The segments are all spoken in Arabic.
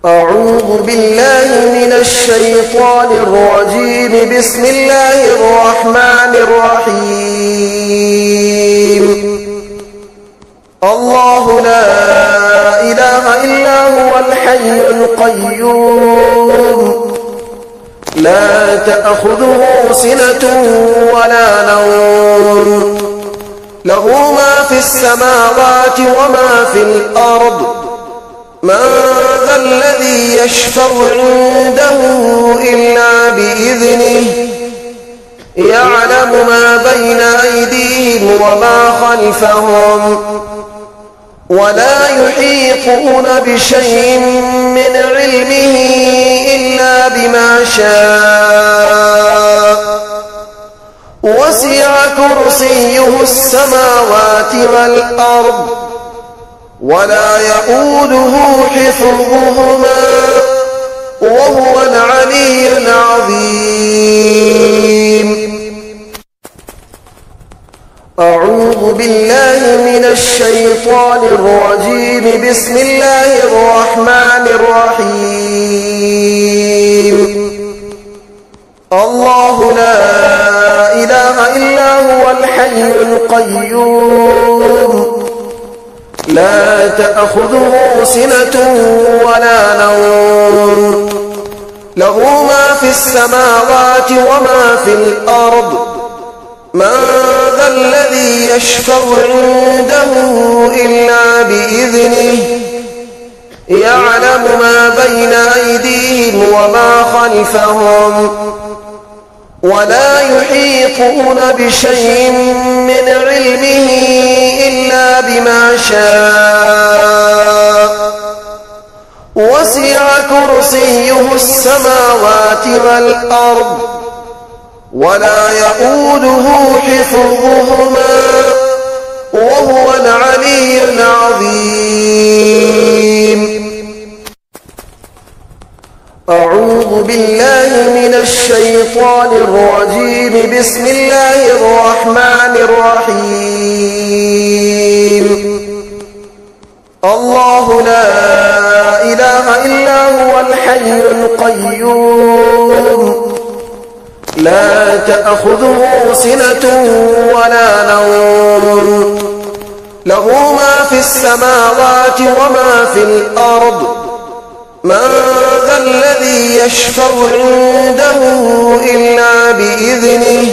أعوذ بالله من الشيطان الرجيم. بسم الله الرحمن الرحيم. الله لا إله إلا هو الحي القيوم، لا تأخذه سنة ولا نوم، له ما في السماوات وما في الأرض. من ذا الذي يشفع عنده إلا بإذنه، يعلم ما بين أيديهم وما خلفهم، ولا يحيطون بشيء من علمه إلا بما شاء. وسع كرسيه السماوات والأرض، ولا يؤوده حفظهما، وهو العلي العظيم. أعوذ بالله من الشيطان الرجيم. بسم الله الرحمن الرحيم. الله لا إله إلا هو الحي القيوم، لا تأخذه سنة ولا نوم، له ما في السماوات وما في الأرض. من ذا الذي يشفع عنده إلا بإذنه، يعلم ما بين أيديهم وما خلفهم، ولا يحيطون بشيء من علمه إلا بما شاء. وسع كرسيه السماوات والأرض، ولا يؤوده حفظهما، وهو العلي العظيم. أعوذ بالله من الشيطان الرجيم. بسم الله الرحمن الرحيم. الله لا إله إلا هو الحي القيوم، لا تأخذه سنة ولا نوم، له ما في السماوات وما في الأرض. من ذا الذي يشفع عنده إلا بإذنه،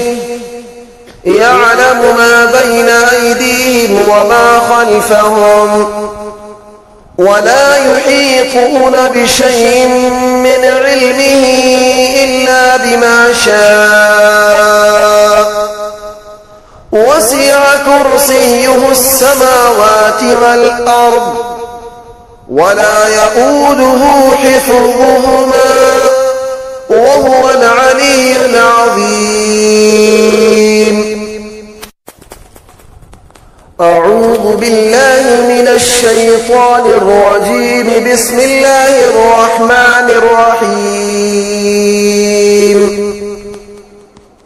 يعلم ما بين أيديهم وما خلفهم، ولا يحيطون بشيء من علمه إلا بما شاء. وسع كرسيه السماوات والأرض، ولا يؤوده حفظهما، وهو العلي العظيم. أعوذ بالله من الشيطان الرجيم. بسم الله الرحمن الرحيم.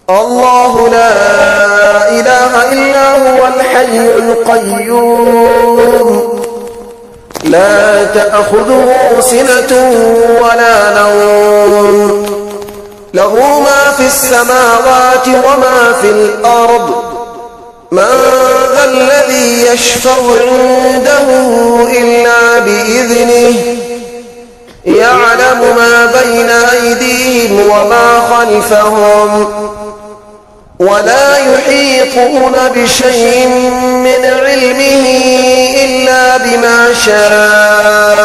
الله لا إله إلا هو الحي القيوم، لا تأخذه سنة ولا نوم، له ما في السماوات وما في الأرض. من ذا الذي يشفع عنده إلا بإذنه، يعلم ما بين أيديهم وما خلفهم، ولا يحيطون بشيء من علمه إلا بما شاء.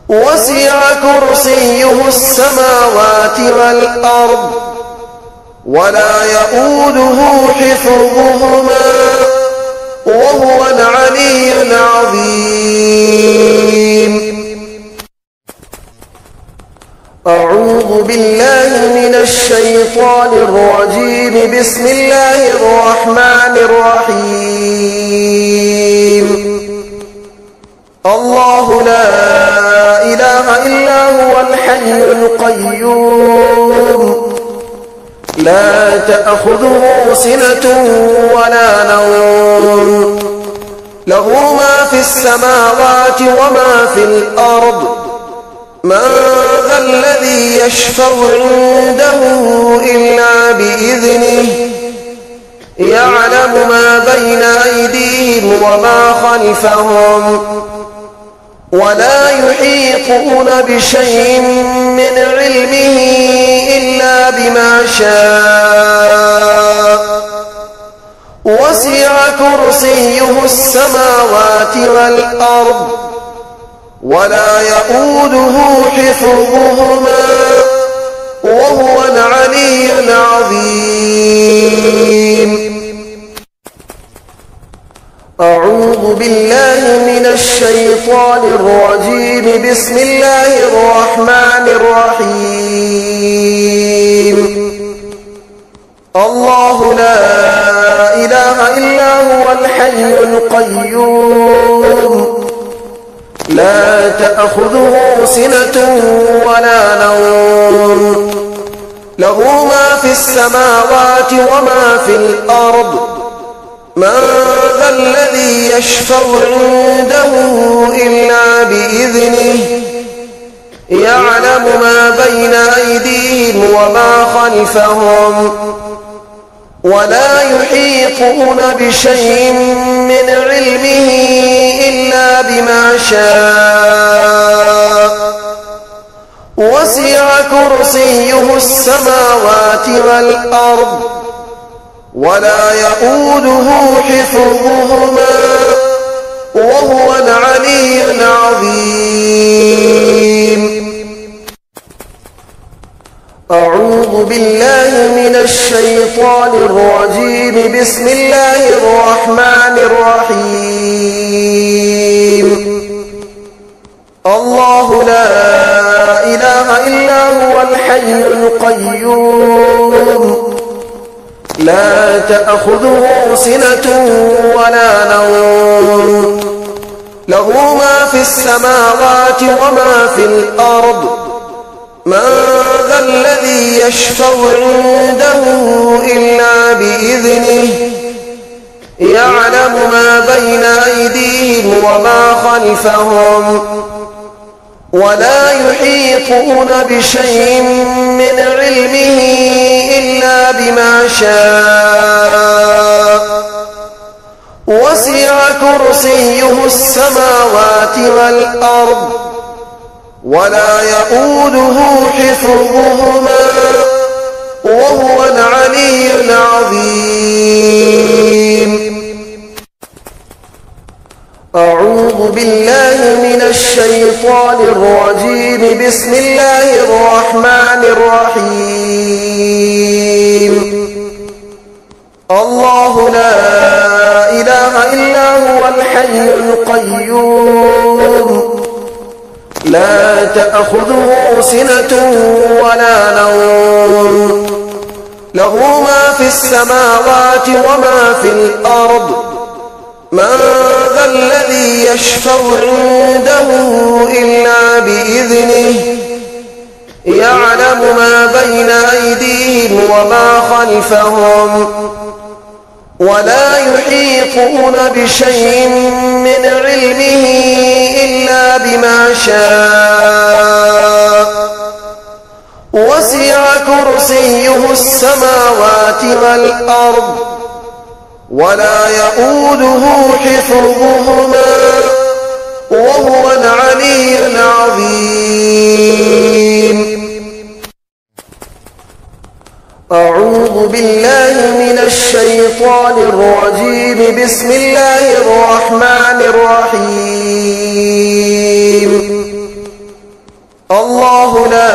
وسع كرسيه السماوات والأرض، ولا يؤوده حفظهما، وهو العلي العظيم. أعوذ بالله من الشيطان الرجيم. بسم الله الرحمن الرحيم. الله لا إله إلا هو الحي القيوم، لا تأخذه سنة ولا نوم، له ما في السماوات وما في الأرض من ذا الذي يشفع عنده إلا بإذنه يعلم ما بين أيديهم وما خلفهم ولا يحيطون بشيء من علمه إلا بما شاء وسع كرسيه السماوات والأرض ولا يؤوده حفظهما وهو العلي العظيم. أعوذ بالله من الشيطان الرجيم. بسم الله الرحمن الرحيم. الله لا إله إلا هو الحي القيوم لا تأخذه سنة ولا نوم له ما في السماوات وما في الأرض من ذا الذي يشفع عنده إلا بإذنه يعلم ما بين أيديهم وما خلفهم ولا يحيطون بشيء من علمه إلا بما شاء وسع كرسيه السماوات والأرض ولا يؤوده حفظهما وهو العلي العظيم. أعوذ بالله من الشيطان الرجيم. بسم الله الرحمن الرحيم. الله لا إله إلا هو الحي القيوم لا تأخذه سنة ولا نوم له ما في السماوات وما في الأرض من ذا الذي يشفع عنده إلا بإذنه يعلم ما بين أيديهم وما خلفهم ولا يحيطون بشيء من علمه إلا بما شاء وسع كرسيه السماوات والأرض ولا يؤوده حفظهما وهو العلي العظيم. أعوذ بالله من الشيطان الرجيم. بسم الله الرحمن الرحيم. الله لا إله إلا هو الحي القيوم لا تأخذه سنة ولا نوم له ما في السماوات وما في الأرض من ذا الذي يشفع عنده إلا بإذنه يعلم ما بين أيديهم وما خلفهم ولا يحيطون بشيء من علمه إلا بما شاء وسع كرسيه السماوات والأرض ولا يؤوده حفظهما وهو العلي العظيم. أعوذ بالله من الشيطان الرجيم. بسم الله الرحمن الرحيم. الله لا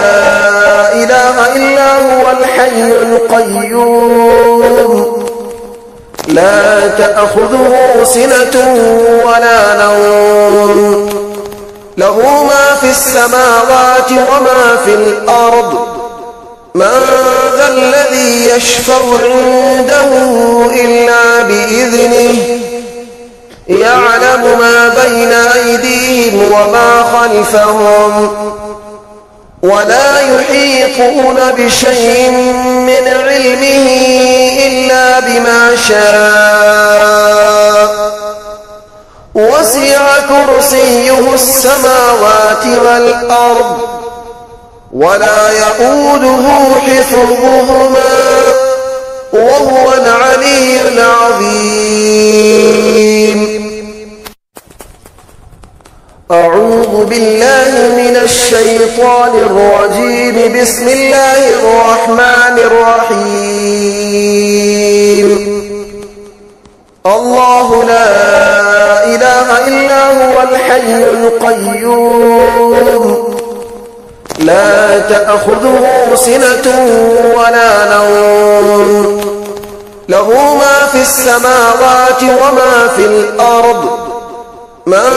إله إلا هو الحي القيوم لا تأخذه سنة ولا نوم له ما في السماوات وما في الأرض من ذا الذي يشفع عنده إلا بإذنه يعلم ما بين أيديهم وما خلفهم ولا يحيطون بشيء من علمه إلا بما شاء وسع كرسيه السماوات والأرض ولا يئوده حفظهما وهو العلي العظيم. أعوذ بالله من الشيطان الرجيم. بسم الله الرحمن الرحيم. الله لا إله إلا هو الحي القيوم لا تأخذه سنة ولا نوم له ما في السماوات وما في الأرض من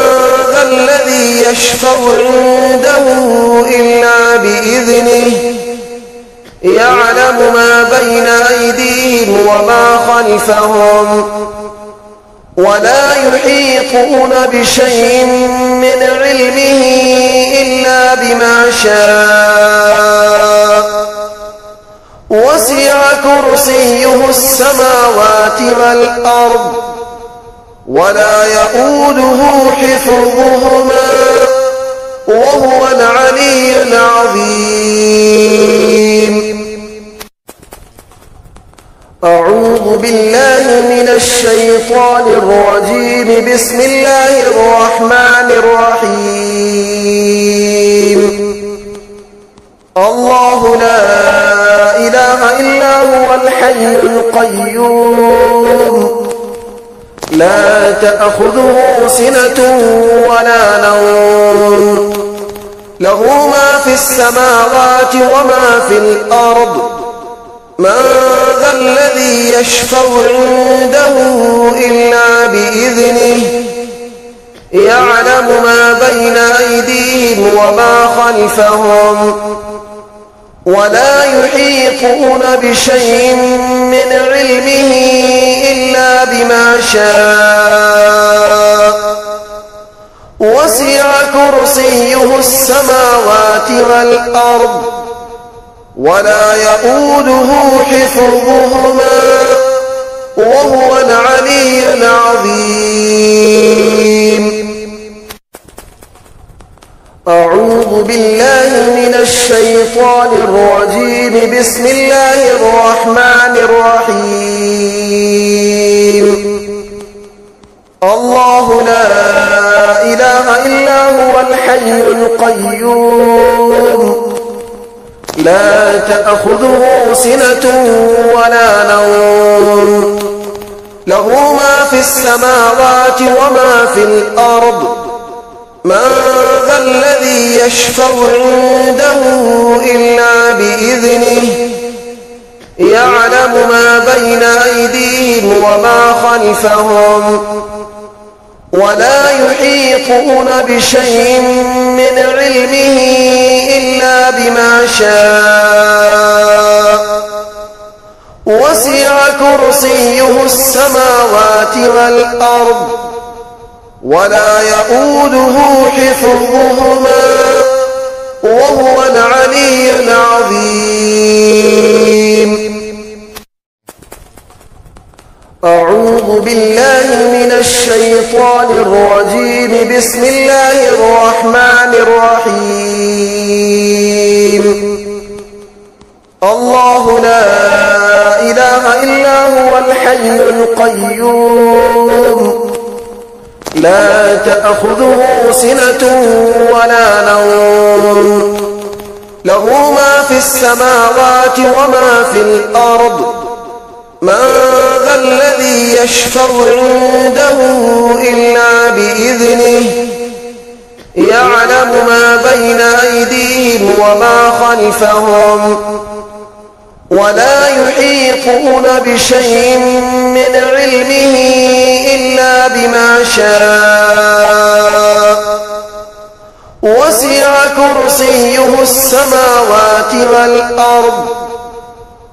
ذا الذي يشفع عنده إلا بإذنه يعلم ما بين أيديهم وما خلفهم ولا يحيطون بشيء من علمه إلا بما شاء وسع كرسيه السماوات والأرض ولا يئوده حفظهما وهو العلي العظيم. أعوذ بالله من الشيطان الرجيم. بسم الله الرحمن الرحيم. الله لا إله إلا هو الحي القيوم لا تأخذه سنة ولا نوم له ما في السماوات وما في الأرض من ذا الذي يشفع عنده إلا بإذنه يعلم ما بين أيديهم وما خلفهم ولا يحيطون بشيء من علمه إلا بما شاء وسع كرسيه السماوات والأرض ولا يئوده حفظهما وهو العلي العظيم. أعوذ بالله من الشيطان الرجيم. بسم الله الرحمن الرحيم. الله لا إله إلا هو الحي القيوم لا تأخذه سنة ولا نوم له ما في السماوات وما في الأرض من ذا الذي يشفع عنده إلا بإذنه يعلم ما بين أيديهم وما خلفهم ولا يحيطون بشيء من علمه إلا بما شاء وسع كرسيه السماوات والأرض ولا يئوده حفظهما وهو العلي العظيم. أعوذ بالله من الشيطان الرجيم. بسم الله الرحمن الرحيم. الله لا إله إلا هو الحي القيوم لا تأخذه سنة ولا نوم له ما في السماوات وما في الأرض من ذا الذي يشفع عنده إلا بإذنه يعلم ما بين أيديهم وما خلفهم ولا يحيطون بشيء من علمه إلا بما شاء وسع كرسيه السماوات والأرض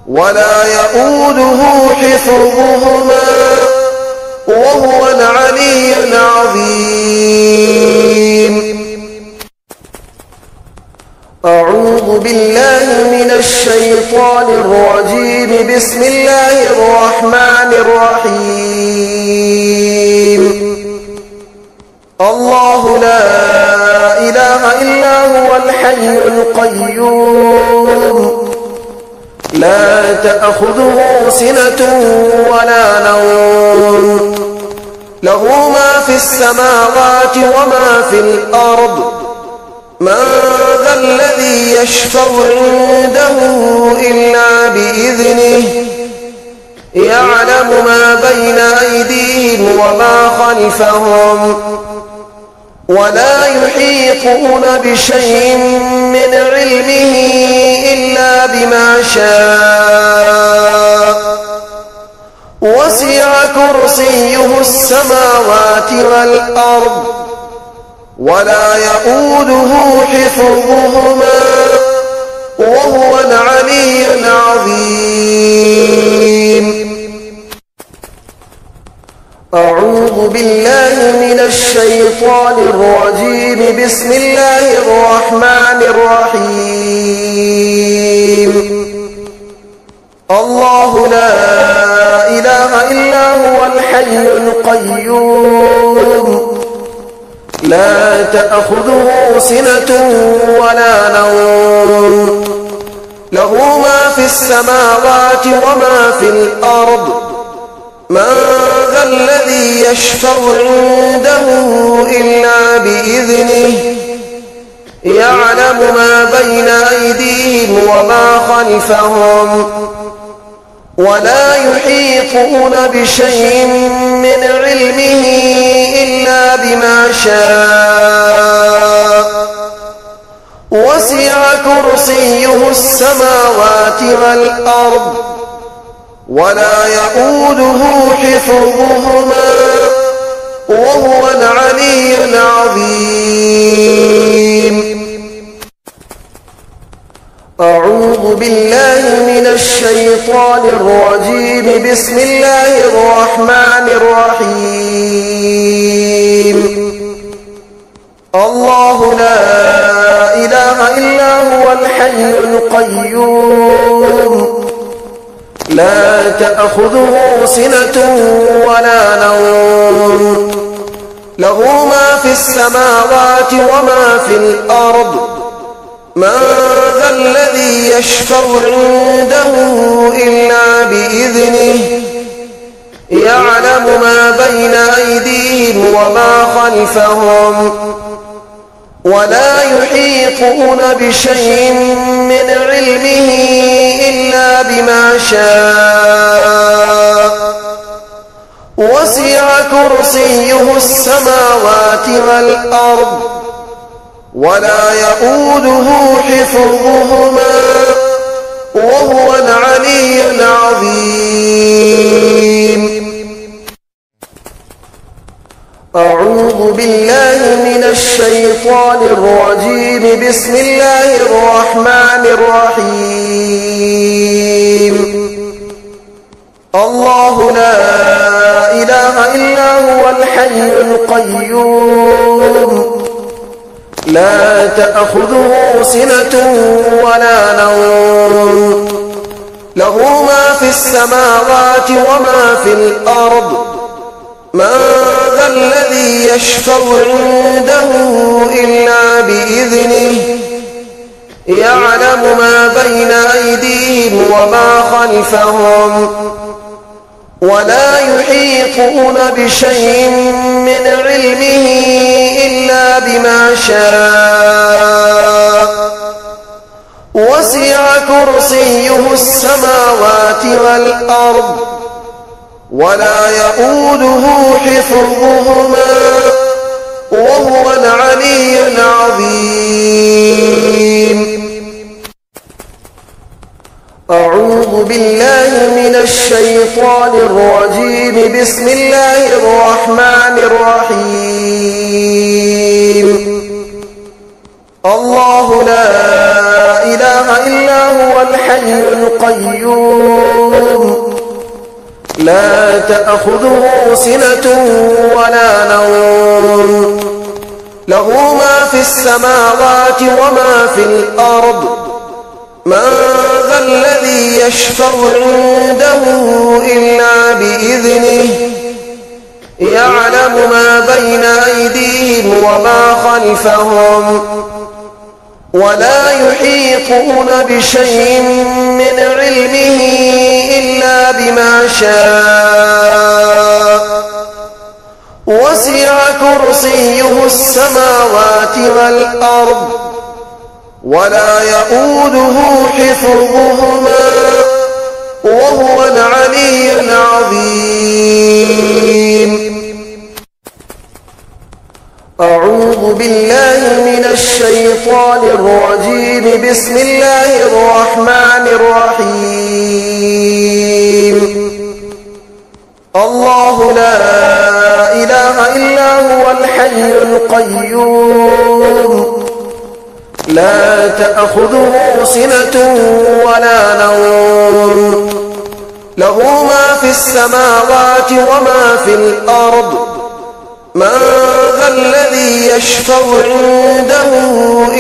ولا يئوده حفظهما وهو العلي العظيم. أعوذ بالله من الشيطان الرجيم. بسم الله الرحمن الرحيم. الله لا إله إلا هو الحي القيوم لا تأخذه سنة ولا نوم له ما في السماوات وما في الأرض من ذا الذي يشفع عنده إلا بإذنه يعلم ما بين أيديهم وما خلفهم ولا يحيطون بشيء من علمه إلا بما شاء وسع كرسيه السماوات والأرض ولا يؤوده حفظهما وهو العلي العظيم. أعوذ بالله من الشيطان الرجيم. بسم الله الرحمن الرحيم. الله لا إله إلا هو الحي القيوم لا تأخذه سنة ولا نوم له ما في السماوات وما في الأرض من ذا الذي يشفع عنده إلا بإذنه يعلم ما بين أيديهم وما خلفهم ولا يحيطون بشيء من علمه إلا بما شاء وسع كرسيه السماوات والأرض ولا يؤوده حفظهما وهو العلي العظيم. أعوذ بالله من الشيطان الرجيم. بسم الله الرحمن الرحيم. الله لا إله إلا هو الحي القيوم لا تأخذه سنة ولا نوم له ما في السماوات وما في الأرض من ذا الذي يشفع عنده إلا بإذنه يعلم ما بين أيديهم وما خلفهم ولا يحيطون بشيء من علمه إلا بما شاء وسع كرسيه السماوات والأرض ولا يؤوده حفظهما وهو العلي العظيم. أعوذ بالله من الشيطان الرجيم. بسم الله الرحمن الرحيم. الله لا إله إلا هو الحي القيوم لا تأخذه سنة ولا نوم له ما في السماوات وما في الأرض من ذا الذي يشفع عنده إلا بإذنه يعلم ما بين أيديهم وما خلفهم ولا يحيطون بشيء من علمه إلا بما شاء وسع كرسيه السماوات والأرض ولا يؤوده حفظهما وهو العلي العظيم. أعوذ بالله من الشيطان الرجيم. بسم الله الرحمن الرحيم. الله لا إله إلا هو الحي القيوم لا تأخذه سنة ولا نوم له ما في السماوات وما في الأرض من ذا الذي يشفع عنده إلا بإذنه يعلم ما بين أيديهم وما خلفهم ولا يحيطون بشيء من علمه إلا بما شاء وسع كرسيه السماوات والأرض ولا يؤوده حفظهما وهو العلي العظيم. أعوذ بالله من الشيطان الرجيم. بسم الله الرحمن الرحيم. الله لا إله إلا هو الحي القيوم لا تأخذه سنة ولا نوم له ما في السماوات وما في الأرض من ذا الذي يشفع عنده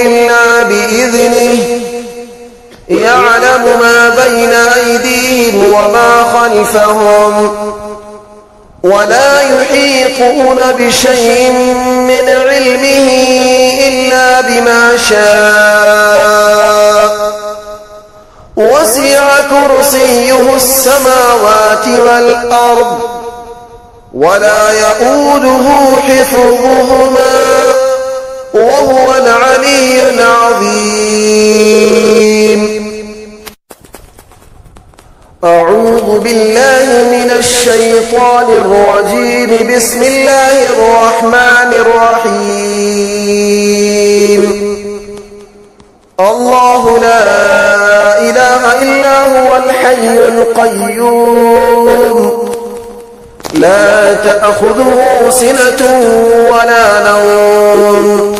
إلا بإذنه يعلم ما بين أيديهم وما خلفهم ولا يحيطون بشيء من علمه إلا بما شاء وسع كرسيه السماوات والأرض ولا يؤوده حفظهما وهو العلي العظيم. أعوذ بالله من الشيطان الرجيم. بسم الله الرحمن الرحيم. الله لا إله إلا هو الحي القيوم لا تأخذه سنة ولا نوم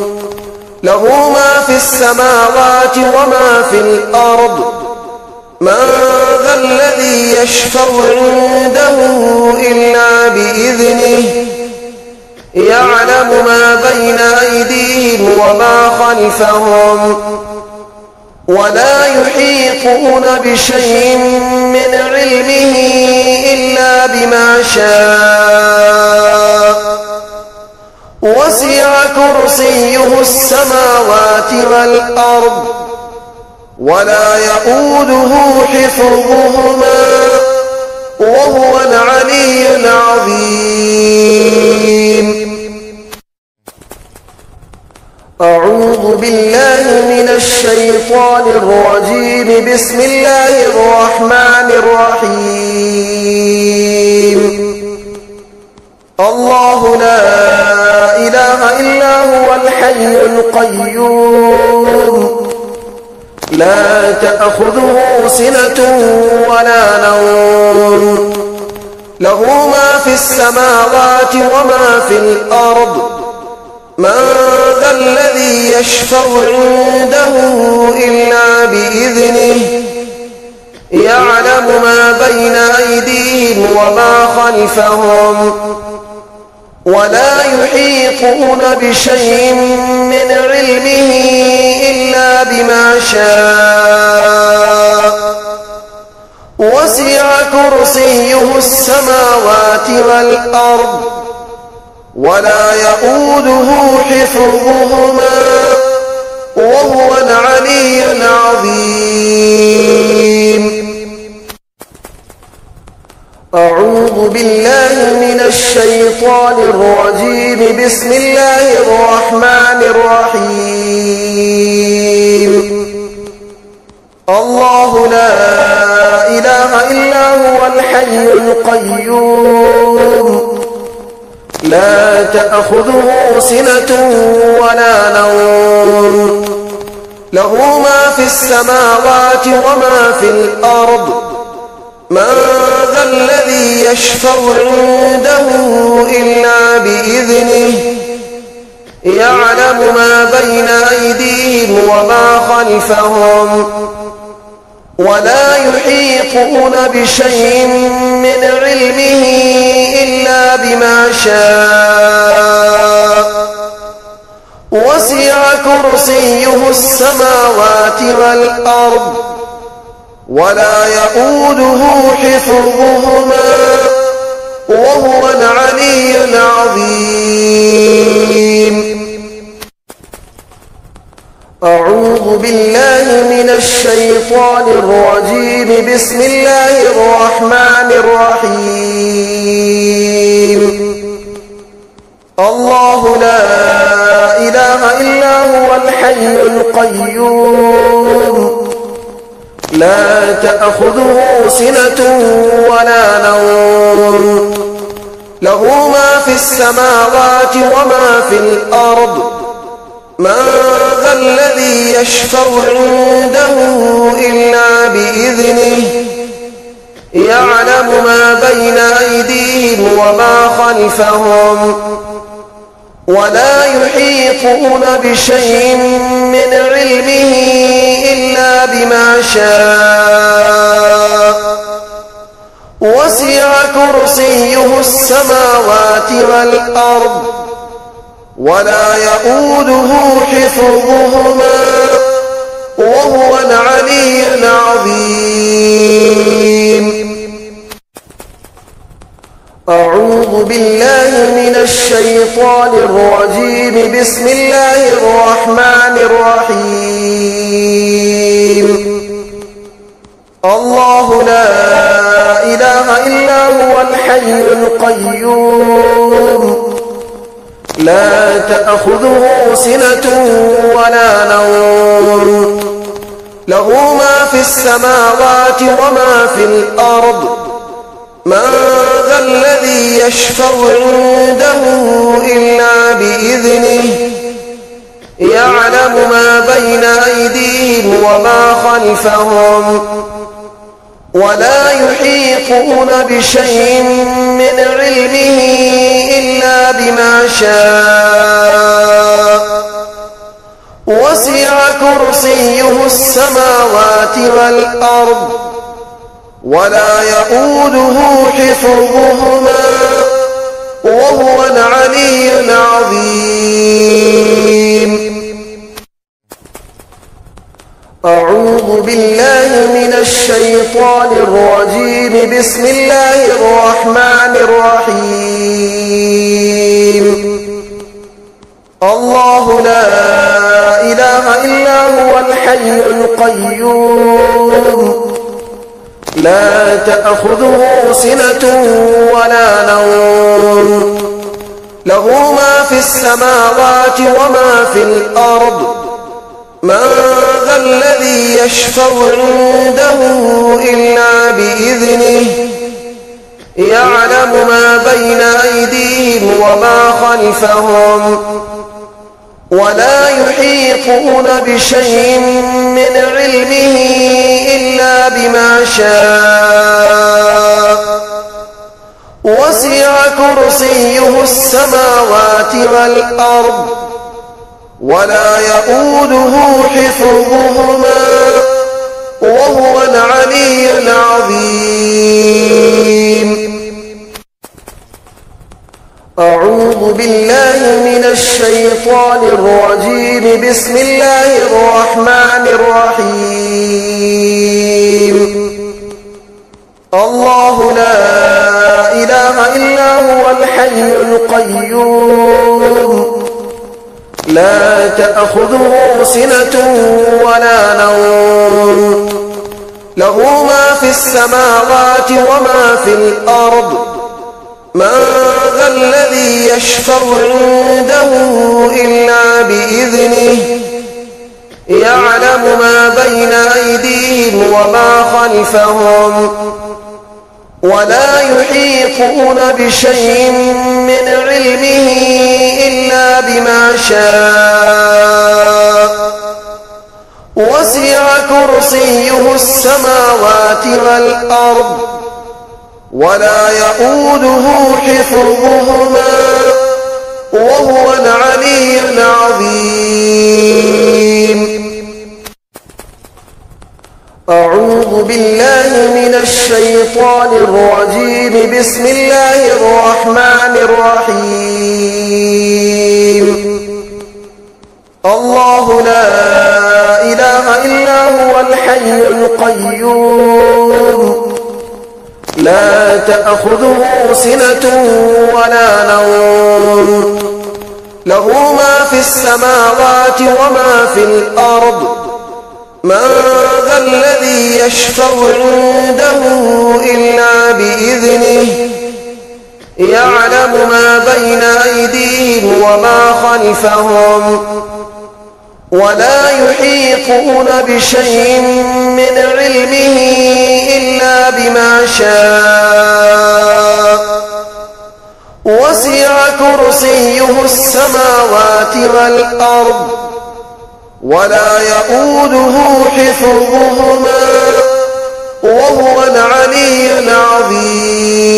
له ما في السماوات وما في الأرض من ذا الذي يشفع عنده إلا بإذنه يعلم ما بين أيديهم وما خلفهم ولا يحيطون بشيء من علمه إلا بما شاء وسع كرسيه السماوات والأرض ولا يؤوده حفظهما وهو العلي العظيم. أعوذ بالله من الشيطان الرجيم. بسم الله الرحمن الرحيم. الله لا إله إلا هو الحي القيوم لا تأخذه سنة ولا نوم له ما في السماوات وما في الأرض من ذا الذي يشفع عنده إلا بإذنه يعلم ما بين أيديهم وما خلفهم ولا يحيطون بشيء من علمه إلا بما شاء وسع كرسيه السماوات والأرض ولا يؤوده حفظهما وهو العلي العظيم. أعوذ بالله من الشيطان الرجيم. بسم الله الرحمن الرحيم. الله لا إله إلا هو الحي القيوم لا تأخذه سنة ولا نوم له ما في السماوات وما في الأرض من ذا الذي يشفع عنده إلا بإذنه يعلم ما بين أيديهم وما خلفهم ولا يحيطون بشيء من علمه إلا بما شاء وسع كرسيه السماوات والأرض ولا يؤوده حفظهما وهو العلي العظيم. أعوذ بالله من الشيطان الرجيم. بسم الله الرحمن الرحيم. الله لا إله إلا هو الحي القيوم لا تأخذه سنة ولا نوم له ما في السماوات وما في الأرض من ذا الذي يشفع عنده إلا بإذنه يعلم ما بين أيديهم وما خلفهم ولا يحيطون بشيء من علمه إلا بما شاء وسع كرسيه السماوات والأرض ولا يؤوده حفظهما وهو العلي العظيم. أعوذ بالله من الشيطان الرجيم. بسم الله الرحمن الرحيم. الله لا إله إلا هو الحي القيوم لا تأخذه سنة ولا نوم له ما في السماوات وما في الأرض من ذا الذي يشفع عنده إلا بإذنه يعلم ما بين أيديهم وما خلفهم ولا يحيطون بشيء من علمه إلا بما شاء وسع كرسيه السماوات والأرض ولا يؤوده حفظهما وهو العلي العظيم. أعوذ بالله من الشيطان الرجيم. بسم الله الرحمن الرحيم. الله لا إله إلا هو الحي القيوم لا تأخذه سنة ولا نوم له ما في السماوات وما في الأرض من ذا الذي يشفع عنده إلا بإذنه يعلم ما بين أيديهم وما خلفهم ولا يحيطون بشيء من علمه إلا بما شاء وسع كرسيه السماوات والأرض ولا يؤوده حفظهما وهو العلي العظيم. أعوذ بالله من الشيطان الرجيم. بسم الله الرحمن الرحيم. الله لا إله إلا هو الحي القيوم لا تأخذه سنة ولا نوم له ما في السماوات وما في الأرض من ذا الذي يشفع عنده إلا بإذنه يعلم ما بين أيديهم وما خلفهم ولا يحيطون بشيء من علمه إلا بما شاء وسع كرسيه السماوات والأرض ولا يؤوده حفظهما وهو العلي العظيم. أعوذ بالله من الشيطان الرجيم. بسم الله الرحمن الرحيم. الله لا إله إلا هو الحي القيوم لا تأخذه سنة ولا نوم له ما في السماوات وما في الأرض من ذا الذي يشفع عنده إلا بإذنه يعلم ما بين أيديهم وما خلفهم ولا يحيطون بشيء من علمه إلا بما شاء وسع كرسيه السماوات والأرض ولا يؤوده حفظهما وهو العلي العظيم